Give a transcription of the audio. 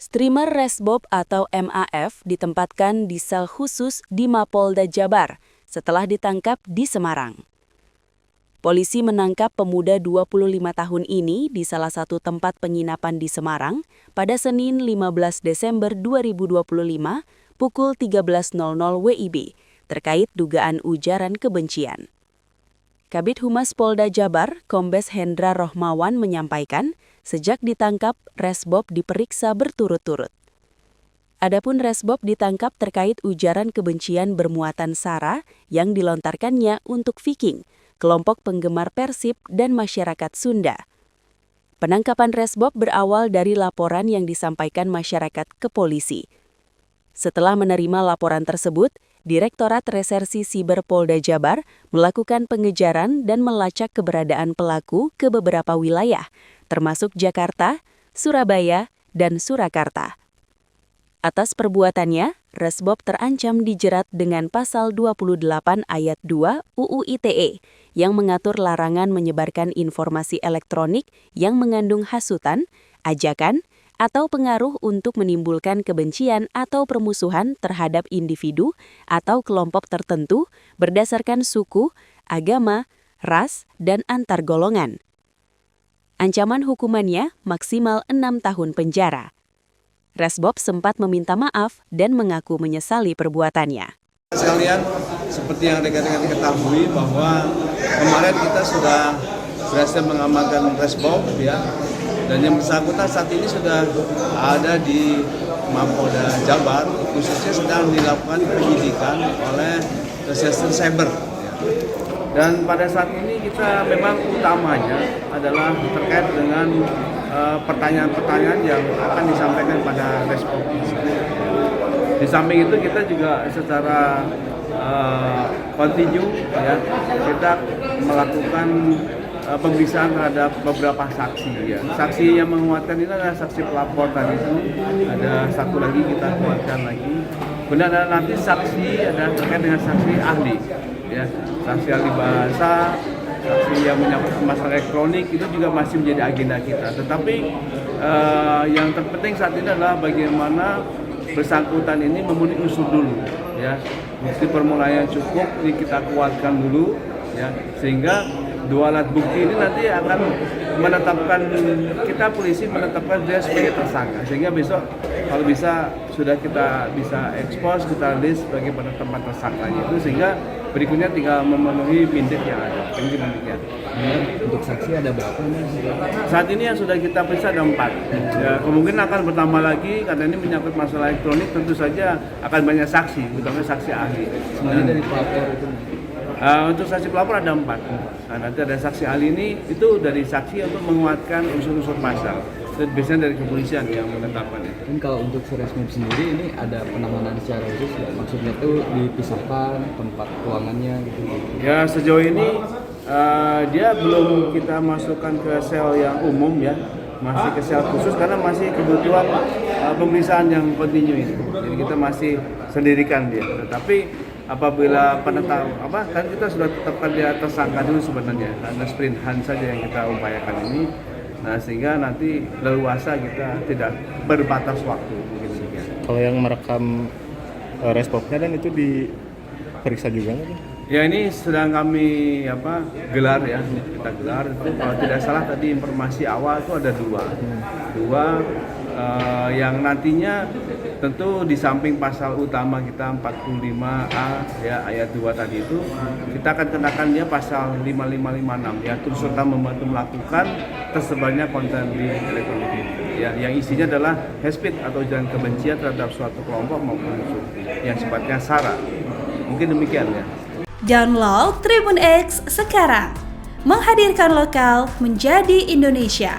Streamer Resbob atau MAF ditempatkan di sel khusus di Mapolda Jabar setelah ditangkap di Semarang. Polisi menangkap pemuda 25 tahun ini di salah satu tempat penginapan di Semarang pada Senin 15 Desember 2025 pukul 13.00 WIB terkait dugaan ujaran kebencian. Kabid Humas Polda Jabar, Kombes Hendra Rohmawan menyampaikan, sejak ditangkap, Resbob diperiksa berturut-turut. Adapun Resbob ditangkap terkait ujaran kebencian bermuatan sara yang dilontarkannya untuk Viking, kelompok penggemar Persib dan masyarakat Sunda. Penangkapan Resbob berawal dari laporan yang disampaikan masyarakat ke polisi. Setelah menerima laporan tersebut, Direktorat Resersi Siber Polda Jabar melakukan pengejaran dan melacak keberadaan pelaku ke beberapa wilayah, termasuk Jakarta, Surabaya, dan Surakarta. Atas perbuatannya, Resbob terancam dijerat dengan pasal 28 ayat 2 UU ITE yang mengatur larangan menyebarkan informasi elektronik yang mengandung hasutan, ajakan, atau pengaruh untuk menimbulkan kebencian atau permusuhan terhadap individu atau kelompok tertentu berdasarkan suku, agama, ras, dan antar golongan. Ancaman hukumannya maksimal 6 tahun penjara. Resbob sempat meminta maaf dan mengaku menyesali perbuatannya. Sekalian, seperti yang rekan-rekan ketahui bahwa kemarin kita sudah berhasil mengamankan Resbob, ya, dan yang bersangkutan saat ini sudah ada di Mapolda Jabar, khususnya sedang dilakukan penyidikan oleh Reserse Cyber. Dan pada saat ini kita memang utamanya adalah terkait dengan pertanyaan-pertanyaan yang akan disampaikan pada Resbob. Di samping itu kita juga secara kontinu, ya, kita melakukan pemeriksaan terhadap beberapa saksi, ya. Saksi yang menguatkan ini adalah saksi pelapor tadi itu, ada satu lagi kita kuatkan lagi. Kemudian ada nanti saksi ada terkait dengan saksi ahli, ya, saksi ahli bahasa, saksi yang menyangkut masalah elektronik itu juga masih menjadi agenda kita. Tetapi yang terpenting saat ini adalah bagaimana bersangkutan ini memenuhi unsur dulu, ya. Bukti permulaan yang cukup ini kita kuatkan dulu, ya, sehingga dua alat bukti ini nanti akan menetapkan, kita polisi menetapkan dia sebagai tersangka, sehingga besok kalau bisa sudah kita bisa ekspos, kita list sebagai penetapan tersangkanya itu, sehingga berikutnya tinggal memenuhi mindik yang ada. Demikian. Untuk saksi ada berapa nih? Saat ini yang sudah kita periksa ada 4. Ya, kemungkinan akan bertambah lagi karena ini menyangkut masalah elektronik, tentu saja akan banyak saksi, terutama saksi ahli. Semuanya dari pelapor itu. Untuk saksi pelapor ada 4. Nah, nanti ada saksi ahli ini itu dari saksi untuk menguatkan unsur-unsur pasal. Itu biasanya dari kepolisian yang menetapkan itu. Dan kalau untuk Resbob sendiri ini ada penanganan secara khusus, ya? Maksudnya itu dipisahkan tempat ruangannya gitu. Ya, sejauh ini dia belum kita masukkan ke sel yang umum, ya. Masih ke sel khusus karena masih kebutuhan pemeriksaan yang kontinu ini. Jadi kita masih sendirikan dia. Tetapi apabila kan kita sudah tetapkan dia tersangka dulu sebenarnya, hanya sprint hunt saja yang kita upayakan ini. Nah, sehingga nanti leluasa kita tidak berbatas waktu. Kalau yang merekam Resbobnya dan itu diperiksa juga nggak? Ya, ini sedang kami gelar, ya, kita gelar. Kalau tidak salah tadi informasi awal itu ada dua yang nantinya tentu di samping pasal utama kita 45A, ya, ayat 2 tadi itu, kita akan kenakan dia pasal 5556, ya, turut serta membantu melakukan tersebarnya konten di elektronik ini, ya, yang isinya adalah hate speech atau ujaran kebencian terhadap suatu kelompok maupun unsur yang sifatnya sara. Mungkin demikian, ya. Download Tribun X sekarang, menghadirkan lokal menjadi Indonesia.